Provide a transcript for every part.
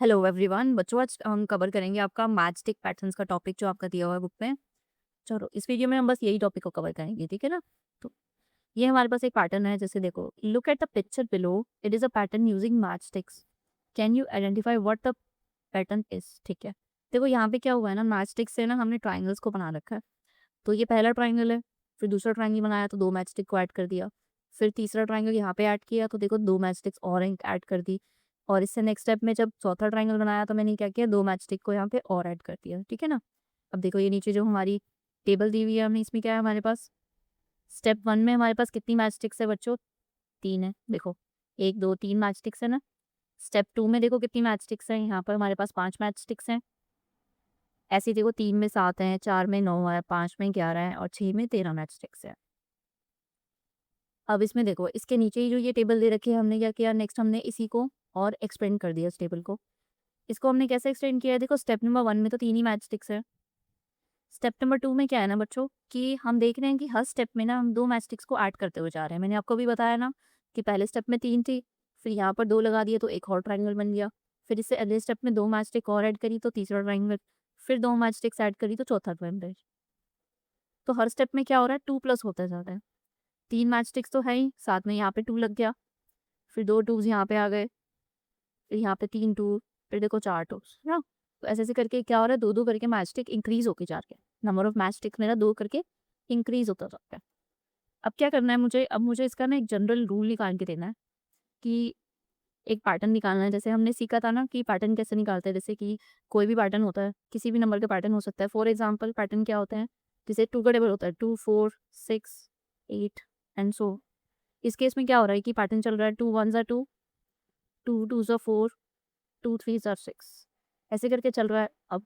Hello everyone बच्चों, आज हम कवर करेंगे आपका मैच स्टिक पैटर्न्स का टॉपिक जो आपका दिया हुआ है बुक में। चलो इस वीडियो में हम बस यही टॉपिक को कवर करेंगे, ठीक है ना। तो ये हमारे पास एक पैटर्न है, जैसे देखो, look at the picture below, it is a pattern using match sticks. Can you identify what the pattern is. ठीक है, देखो यहाँ पे क्या हुआ है ना, मैच स्टिक से ना हमने ट्राइंगल्स को बना रखा है। तो ये पहला ट्राइंगल है, फिर दूसरा ट्राइंगल बनाया तो दो मैच स्टिक को ऐड कर दिया, फिर तीसरा ट्राइंगल यहाँ पे ऐड किया तो देखो दो मैच स्टिक्स और ऐड कर दी। और इससे नेक्स्ट स्टेप में जब चौथा ट्राइंगल बनाया तो मैंने क्या किया, दो मैच स्टिक को यहाँ पे और ऐड कर दिया, ठीक है ना। अब देखो ये नीचे जो हमारी टेबल दी हुई है हमने, इसमें क्या है हमारे पास, स्टेप वन में हमारे पास कितनी मैच स्टिक्स है बच्चों, तीन है। देखो एक दो तीन मैच स्टिक्स है ना। स्टेप टू में देखो कितनी मैच स्टिक्स है, यहाँ पर हमारे पास पांच मैच स्टिक्स हैं। ऐसे ही देखो तीन में सात है, चार में नौ है, पांच में 11 है और छह में 13 मैच स्टिक्स है। अब इसमें देखो इसके नीचे ही जो ये टेबल दे रखी है, हमने क्या किया, नेक्स्ट हमने इसी को और एक्सपेंड कर दिया इस टेबल को। इसको हमने कैसे एक्सटेंड किया है, देखो स्टेप नंबर वन में तो तीन ही मैच स्टिक्स है। स्टेप नंबर टू में क्या है ना बच्चों, कि हम देख रहे हैं कि हर स्टेप में ना हम दो मैच स्टिक्स को ऐड करते हुए जा रहे हैं। मैंने आपको भी बताया ना कि पहले स्टेप में तीन थी, फिर यहाँ पर दो लगा दिए तो एक और ट्राइंगल बन गया। फिर इससे अगले स्टेप में दो मैच स्टिक और ऐड करी तो तीसरा ट्राइंगल, फिर दो मैच स्टिक्स ऐड करी तो चौथा ट्राइंगल। तो हर स्टेप में क्या हो रहा है, टू प्लस होता जा रहा है। तीन मैच स्टिक्स तो है ही, साथ में यहाँ पे टू लग गया, फिर दो टूज यहाँ पे आ गए, फिर यहाँ पे तीन टू, फिर देखो चार टूज है ना। तो ऐसे ऐसे करके क्या हो रहा है, दो दो करके मैच स्टिक इंक्रीज होके जा रहे हैं। नंबर ऑफ मैच स्टिक मेरा दो करके इंक्रीज होता जाता है। अब क्या करना है मुझे, अब मुझे इसका ना एक जनरल रूल निकाल के देना है कि एक पैटर्न निकालना है। जैसे हमने सीखा था ना कि पैटर्न कैसे निकालते हैं, जैसे कि कोई भी पैटर्न होता है, किसी भी नंबर का पैटर्न हो सकता है। फॉर एग्जाम्पल पैटर्न क्या होता है, जैसे टू का टेबल होता है, two four six eight and so. इस केस में क्या हो रहा है कि पैटर्न चल रहा है, टू वन ज़ा टू, टू टू ज़ा फोर, टू थ्री ज़ा सिक्स, ऐसे करके चल रहा है। अब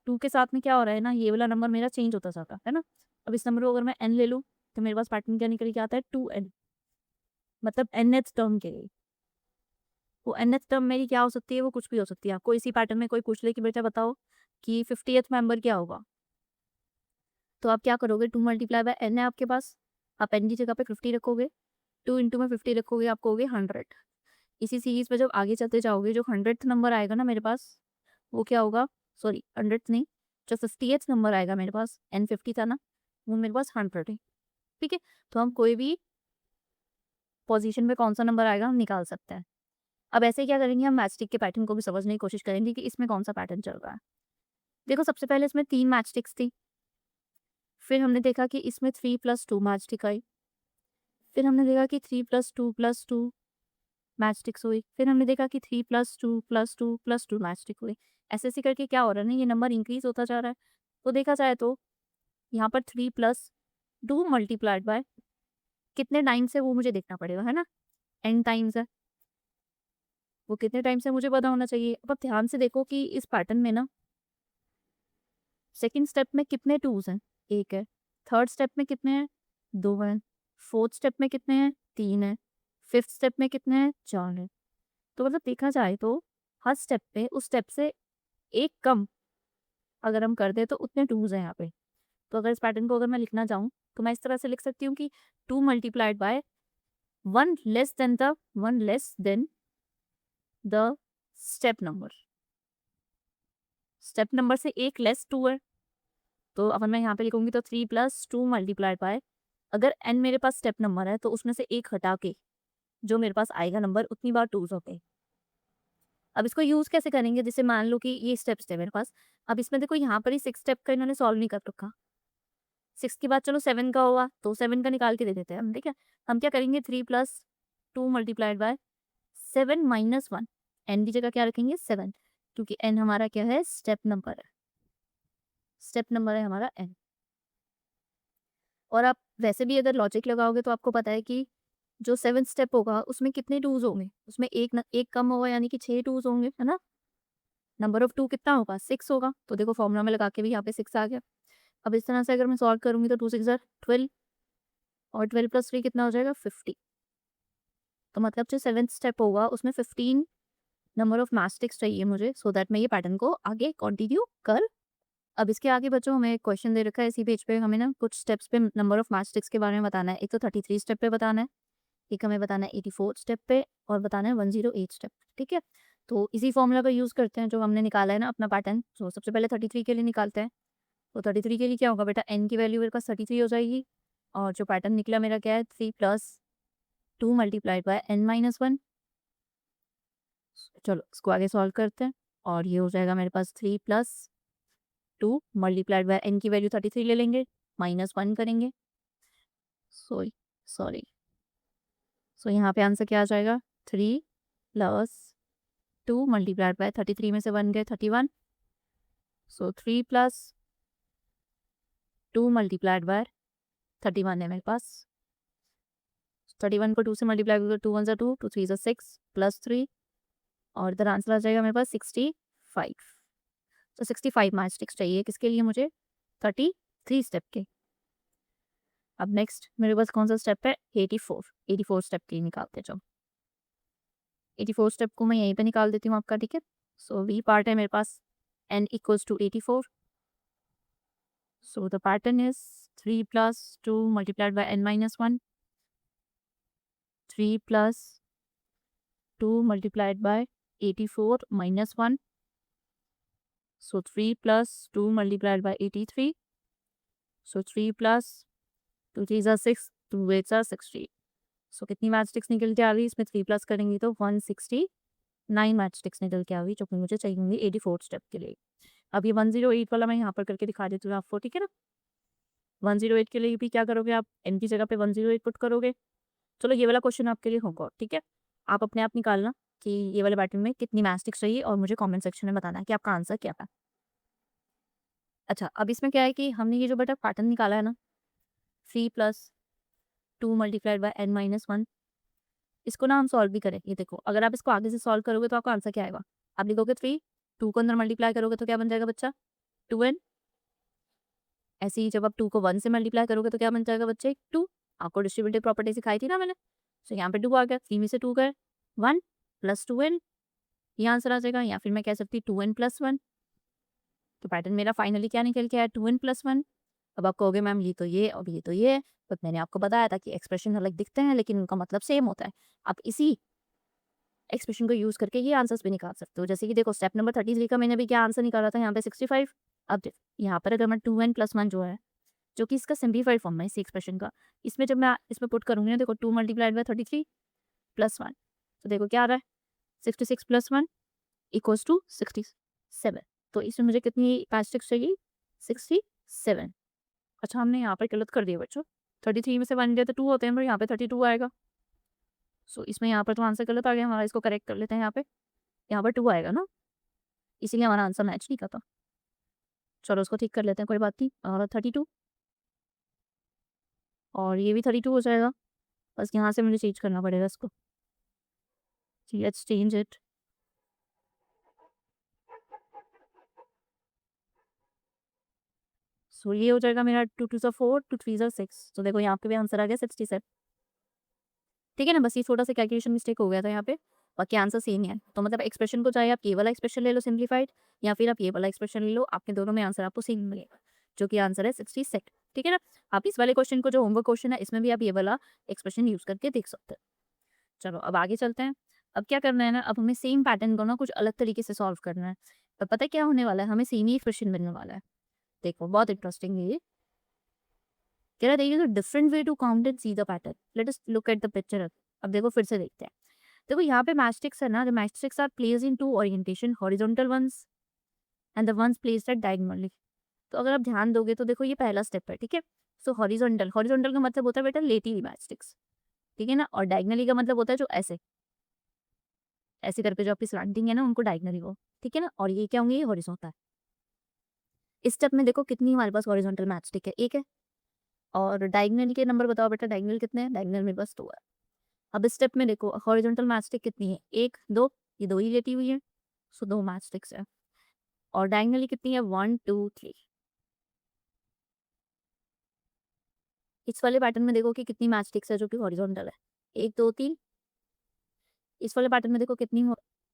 टू के साथ में क्या हो रहा है ना, ये वाला नंबर मेरा चेंज होता जाता है ना। अब इस नंबर को अगर मैं एन ले लूँ तो मेरे पास पैटर्न क्या निकल के आता है, टू एन, मतलब nth टर्म के लिए। वो nth टर्म मेरी क्या हो सकती है, वो कुछ भी हो सकती है। आपको इसी पैटर्न में कोई पूछ ले कि बेटा बताओ कि 50th मेंबर क्या होगा, तो आप क्या करोगे, टू मल्टीप्लाई बाय एन है आपके पास, आप एन की जगह पे 50 रखोगे, टू इंटू में 50 रखोगे, आपको हो गए 100। इसी सीरीज में जब आगे चलते जाओगे, जो 100th नंबर आएगा ना मेरे पास, वो क्या होगा, सॉरी 100th नहीं, जो 50th नंबर आएगा मेरे पास, एन 50 था ना, वो मेरे पास 100 है। ठीक है, तो हम कोई भी पोजीशन में कौन सा नंबर आएगा हम निकाल सकते हैं। अब ऐसे क्या करेंगे, हम मैचस्टिक के पैटर्न को भी समझने की कोशिश करेंगे कि इसमें कौन सा पैटर्न चल रहा है। देखो सबसे पहले इसमें तीन मैचस्टिक्स थी, फिर हमने देखा कि इसमें थ्री प्लस टू मैचस्टिक आई, फिर हमने देखा कि थ्री प्लस टू मैचस्टिक्स हुई, फिर हमने देखा कि थ्री प्लस टू मैचस्टिक हुई। ऐसे ऐसे करके क्या हो रहा है ना, ये नंबर इंक्रीज होता जा रहा है। तो देखा जाए तो यहाँ पर three plus two multiplied bye कितने टाइम्स है वो मुझे देखना पड़ेगा, है ना। एन टाइम्स है, वो कितने टाइम्स है मुझे पता होना चाहिए। अब आप ध्यान से देखो कि इस पैटर्न में ना सेकंड स्टेप में कितने टूज हैं, एक है। थर्ड स्टेप में कितने हैं, दो हैं। फोर्थ स्टेप में कितने हैं, तीन है। फिफ्थ स्टेप में कितने हैं, चार है। तो मतलब देखा जाए तो हर स्टेप पे उस स्टेप से एक कम अगर हम कर दे तो उतने टूज हैं यहाँ पे। तो अगर इस पैटर्न को अगर मैं लिखना चाहूँ तो मैं इस तरह से लिख सकती हूँ कि to multiplied by one less than the step number. Step number से एक लेस टू है, तो अगर मैं यहाँ पे लिखूंगी तो three plus two multiplied bye, अगर एन मेरे पास स्टेप नंबर है तो उसमें से एक हटा के जो मेरे पास आएगा नंबर, उतनी बार टूज होते हैं। अब इसको यूज कैसे करेंगे, जैसे मान लो कि ये स्टेप्स थे मेरे पास। अब इसमें देखो यहाँ पर ही सिक्स स्टेप का इन्होंने सॉल्व नहीं कर रखा। सिक्स के बाद चलो सेवन का होगा तो सेवन का निकाल के दे देते हैं हम, ठीक है। हम क्या करेंगे, three plus two multiplied by seven minus one, n की जगह क्या रखेंगे, सेवन, क्योंकि एन हमारा क्या है, स्टेप नंबर है। स्टेप नंबर है हमारा एन। और आप वैसे भी अगर लॉजिक लगाओगे तो आपको पता है कि जो सेवंथ स्टेप होगा उसमें कितने टूज होंगे, उसमें एक कम होगा, यानी कि छह टूज होंगे, है ना। नंबर ऑफ टू कितना होगा, सिक्स होगा। तो देखो फॉर्मूला में लगा के भी यहाँ पे सिक्स आ गया। अब इस तरह से अगर मैं सॉल्व करूंगी तो टू सिक्स जार 12, और 12 प्लस थ्री कितना हो जाएगा, 50। तो मतलब जो सेवंथ स्टेप होगा उसमें 15 नंबर ऑफ मैस्टिक्स चाहिए मुझे, सो दैट मैं ये पैटर्न को आगे कंटिन्यू कर। अब इसके आगे बच्चों हमें एक क्वेश्चन दे रखा है इसी पेज पे, हमें ना कुछ स्टेप्स पे नंबर ऑफ मैस्टिक्स के बारे में बताना है। एक तो 33 स्टेप पे बताना है, एक हमें बताना है 84 स्टेप पे, और बताना है 108 स्टेप, ठीक है। तो इसी फॉर्मूला का यूज़ करते हैं जो हमने निकाला है ना अपना पैटर्न। तो सबसे पहले 33 के लिए निकालते हैं। तो 33 के लिए क्या होगा बेटा, n की वैल्यू मेरे पास 33 हो जाएगी और जो पैटर्न निकला मेरा क्या है 3 + 2 मल्टीप्लाइड बाय n-1। चलो इसको आगे सॉल्व करते हैं और ये हो जाएगा मेरे पास 3 + 2 मल्टीप्लाइड बाय n की वैल्यू 33 ले लेंगे, -1 करेंगे। सॉरी सॉरी सो यहाँ पे आंसर क्या आ जाएगा, 3 + 2 मल्टीप्लाइड बाय 33 में से 1 गए 31। सो 3 + 2 मल्टीप्लाइड बाय 31 है मेरे पास। 31 को 2 से मल्टीप्लाई करोगे, 2 × 1 = 2, 2 × 3 = 6 + 3 और इधर आंसर आ जाएगा मेरे पास 65। तो 65 मैच स्टिक्स चाहिए किसके लिए मुझे, 33 स्टेप के। अब नेक्स्ट मेरे पास कौन सा स्टेप है, 84 स्टेप के लिए निकालते हैं। चलो 84 स्टेप को मैं यहीं पे निकाल देती हूँ आपका, ठीक है। सो वी पार्ट है मेरे पास n = 84। So the pattern is 3 + 2 multiplied by n-1, 3 + 2 multiplied by 84 -1। So 3 + 2 multiplied by 83. So 3 + 2 3s are 6, 2 8s are 60. So कितनी मैच स्टिक्स निकल के आ रही है, इसमें 3 प्लस करेंगे तो 169 मैच स्टिक्स निकल के आ रही, जो कि मुझे चाहिए होंगी 84 स्टेप के लिए। अब ये 108 वाला मैं यहाँ पर करके दिखा देती हूँ आपको, ठीक है ना। 108 के लिए भी क्या करोगे आप, n की जगह पे 108 पुट करोगे। चलो ये वाला क्वेश्चन आपके लिए होगा, ठीक है। आप अपने आप निकालना कि ये वाले पैटर्न में कितनी मैच स्टिक्स चाहिए और मुझे कमेंट सेक्शन में बताना है कि आपका आंसर क्या था। अच्छा, अब इसमें क्या है कि हमने ये जो बेटा पैटर्न निकाला है ना, 3 + 2 मल्टीप्लाइड बाय n-1, इसको ना हम सॉल्व भी करें। ये देखो, अगर आप इसको आगे से सॉल्व करोगे तो आपका आंसर क्या आएगा, आप लिखोगे 3, 2 को अंदर मल्टीप्लाई करोगे तो क्या बन जाएगा बच्चा, 2n। ऐसे ही जब आप 2 को 1 से मल्टीप्लाई करोगे तो क्या बन जाएगा बच्चे, 2। आपको डिस्ट्रीब्यूटिव प्रॉपर्टी सिखाई थी ना मैंने। तो यहाँ पे 2 आ गया, 3 में से 2 गए 1 + 2n, ये आंसर आ जाएगा। या फिर मैं कह सकती हूँ 2n + 1। तो पैटर्न मेरा फाइनली क्या निकल के आया, 2n + 1। अब आप कहोगे मैम ये तो ये और ये तो ये है, बट मैंने आपको बताया था कि एक्सप्रेशन अलग दिखते हैं लेकिन उनका मतलब सेम होता है। आप इसी एक्सप्रेशन को यूज़ करके ये आंसर्स भी निकाल सकते हो। जैसे कि देखो स्टेप नंबर 33 का मैंने भी क्या आंसर निकाला था यहाँ पे 65। अब देखो यहाँ पर अगर मैं 2n + 1 जो है, जो कि इसका सिम्प्लीफाइड फॉर्म है इसी एक्सप्रेशन का, इसमें जब मैं इसमें पुट करूँगी ना, देखो 2 मल्टीप्लाइड बाय 33 + 1, तो देखो क्या आ रहा है, 66 + 1 = 67। तो इसमें मुझे कितनी पैस्टिक्स चाहिए, 67। अच्छा, हमने यहाँ पर गलत कर दिया बच्चों, 33 में से 1 गया तो 2 होते हैं, पर यहाँ पे 32 आएगा। सो इसमें यहाँ पर तो आंसर गलत आ गया हमारा, इसको करेक्ट कर लेते हैं। यहाँ पर 2 आएगा ना, इसीलिए हमारा आंसर मैच नहीं करता। चलो उसको ठीक कर लेते हैं, कोई बात नहीं। और 32 और ये भी 32 हो जाएगा, बस यहाँ से मुझे चेंज करना पड़ेगा इसको। Let's change it. सो ये हो जाएगा मेरा 2 2 4, 2 3 6। तो देखो यहाँ पे भी आंसर आ गया 67, ठीक है ना। बस ये छोटा सा कैलकुलेशन मिस्टेक हो गया था यहाँ पे, बाकी आंसर सेम ही है। तो मतलब एक्सप्रेशन को चाहे आप ये वाला एक्सप्रेशन ले लो सिंप्लीफाइड, या फिर आप ये वाला एक्सप्रेशन ले लो, आपके दोनों में आंसर आपको सेम मिलेगा, जो कि आंसर है 67, ठीक है ना। आप इस वाले क्वेश्चन को, जो होमवर्क क्वेश्चन है, इसमें भी आप ये वाला एक्सप्रेशन यूज करके देख सकते हैं। चलो अब आगे चलते हैं। अब क्या करना है ना, अब हमें सेम पैटर्न को ना कुछ अलग तरीके से सॉल्व करना है। तो पता है क्या होने वाला है, हमें सेम ही एक्सप्रेशन मिलने वाला है। देखो बहुत इंटरेस्टिंग है ये। कह रहा है different way to count and see the pattern, let us look at the picture. अब देखो फिर से देखते हैं। देखो यहाँ पे मैचस्टिक्स है ना, the matchsticks are placed in two orientation, horizontal ones and the ones placed at diagonally. तो अगर आप ध्यान दोगे तो देखो ये पहला स्टेप है, ठीक है। सो हॉरिजॉन्टल, हॉरिजॉन्टल का मतलब होता है बेटा लेटी हुई मैचस्टिक्स, ठीक है ना। और डायगोनली का मतलब होता है जो ऐसे ऐसे करके जो आपकी स्लैंटिंग है ना, उनको डायगोनली हो, ठीक है ना। और ये क्या होंगे, ये हॉरिजॉन्टल। इस स्टेप में देखो कितनी हमारे पास हॉरिजॉन्टल मैचस्टिक है, एक है। और डायगोनल के नंबर बताओ बेटा, डायगोनल कितने हैं, डायगोनल मेरे पास 2 है। अब इस स्टेप में देखो हॉरिजॉन्टल मैचस्टिक कितनी है, 1 2, ये 2 ही लेटी हुई है, सो 2 मैचस्टिक्स है। और डायगोनली कितनी है, 1 2 3। इस वाले पैटर्न में देखो कि कितनी मैचस्टिक्स है जो कि हॉरिजॉन्टल है, 1 2 3। इस वाले पैटर्न में देखो कितनी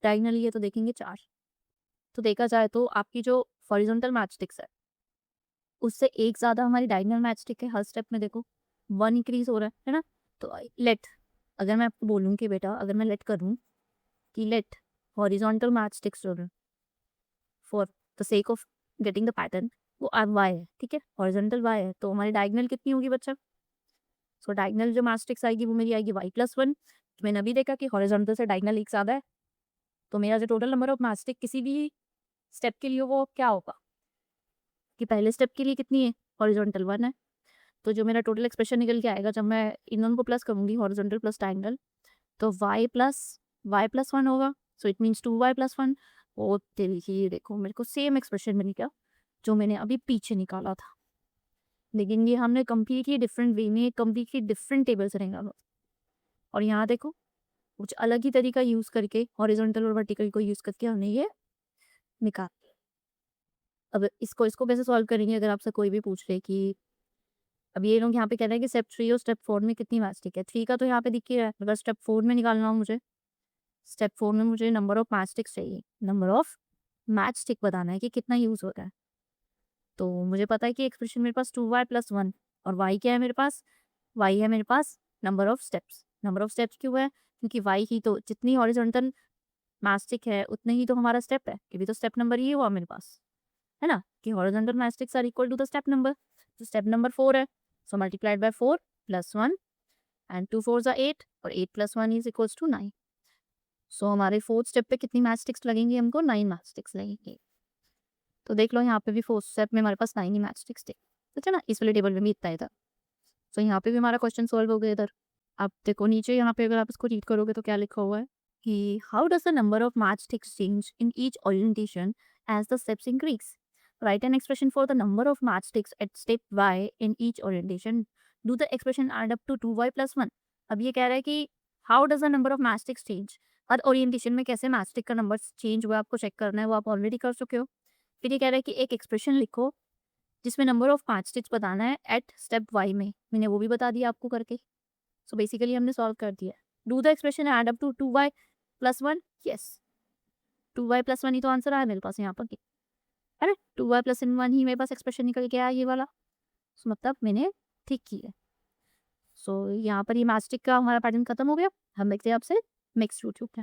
डायगोनली है, तो देखेंगे 4। तो देखा जाए तो आपकी जो हॉरिजॉन्टल मैचस्टिक्स है, उससे एक ज़्यादा हमारी डायगोनल मैचस्टिक है। हर स्टेप में देखो 1 इंक्रीज हो रहा है ना। तो लेट, अगर मैं आपको बोलूँ कि बेटा, अगर मैं लेट करूँ कि let horizontal match stick student for the sake of getting the pattern, वो अब y है, ठीक है, हॉरिजॉन्टल y है, तो हमारी डायगोनल कितनी होगी बच्चा? सो डायगोनल जो मैच स्टिक्स आएगी वो मेरी आएगी y+1। मैंने अभी देखा कि हॉरिजॉन्टल से डायगोनल एक ज़्यादा है, तो मेरा जो total number of match stick किसी भी स्टेप के लिए वो क्या होगा कि पहले स्टेप के लिए कितनी है? हॉरिजॉन्टल 1 है। तो जो मेरा टोटल एक्सप्रेशन निकल के आएगा जब मैं इन दोनों को प्लस करूँगी, हॉरिजॉन्टल प्लस डायगोनल, तो y+1 होगा। So it means 2y+1। ओ तेरी की, देखो मेरे को सेम एक्सप्रेशन मिल गया जो मैंने अभी पीछे निकाला था। लेकिन ये हमने कंप्लीटली डिफरेंट वे में, कंप्लीटली डिफरेंट टेबल से निकाला। और यहाँ देखो कुछ अलग ही तरीका यूज़ करके, हॉरिजॉन्टल और वर्टिकल को यूज़ करके हमने ये निकाला। अब इसको कैसे सॉल्व करेंगे? अगर आपसे कोई भी पूछ ले कि अब ये लोग यहाँ पे कह रहे हैं कि स्टेप 3 और स्टेप 4 में कितनी मैच स्टिक है? 3 का तो यहाँ पे दिख ही रहा है। अगर स्टेप 4 में निकालना हो मुझे, स्टेप 4 में मुझे नंबर ऑफ मैच स्टिक्स चाहिए। नंबर ऑफ मैच स्टिक बताना है कि कितना यूज़ हो रहा है। तो मुझे पता है कि एक्सप्रेशन मेरे पास 2y+1 और y क्या है मेरे पास? y है मेरे पास number of steps. Number of steps क्यों है? क्योंकि y ही तो जितनी हॉरिजॉन्टल मैच स्टिक है उतने ही तो हमारा स्टेप है। ये भी तो स्टेप नंबर ही हुआ मेरे पास, है ना? कि horizontal match sticks are equal to the step number. तो स्टेप नंबर 4 है। सो मल्टीप्लाइड बाय 4 + 1 एंड 2 4 ज़ा 8 और 8 + 1 इज़ इक्वल्स टू 9। सो हमारे 4th स्टेप पे कितनी मैच स्टिक्स लगेंगी हमको? 9 मैच स्टिक्स लगेंगी। तो देख लो यहाँ पे भी 4th स्टेप में हमारे पास 9 ही मैच स्टिक्स थे। ठीक है ना? इस वाले टेबल में भी इतना ही था। सो यहाँ पे भी हमारा क्वेश्चन सॉल्व हो गया इधर। अब देखो नीचे यहाँ पे अगर आप इसको रीड करोगे तो क्या लिखा हुआ है कि how does the number of match sticks change in each orientation as the steps increase? Write an expression for the number of match sticks at step y in each orientation. Do the expression add up to 2y+1। अब ये कह रहा है कि how does the number of match sticks change? हर orientation में कैसे match stick का नंबर चेंज हुआ आपको चेक करना है, वो आप ऑलरेडी कर चुके हो। फिर ये कह रहा है कि एक एक्सप्रेशन लिखो जिसमें नंबर ऑफ मैच स्टिक्स बताना है एट स्टेप y में। मैंने वो भी बता दिया आपको करके। सो बेसिकली हमने सॉल्व कर दिया। Do the expression add up to 2y+1। Yes, 2y+1 ही तो आंसर आया मेरे पास यहाँ पर, है ना? 2y+1 ही मेरे पास एक्सप्रेशन निकल के आया ये वाला। सो मतलब मैंने ठीक किया। सो यहाँ पर ये मैच स्टिक का हमारा पैटर्न खत्म हो गया। हम देखते हैं आपसे नेक्स्ट यूट्यूब पे।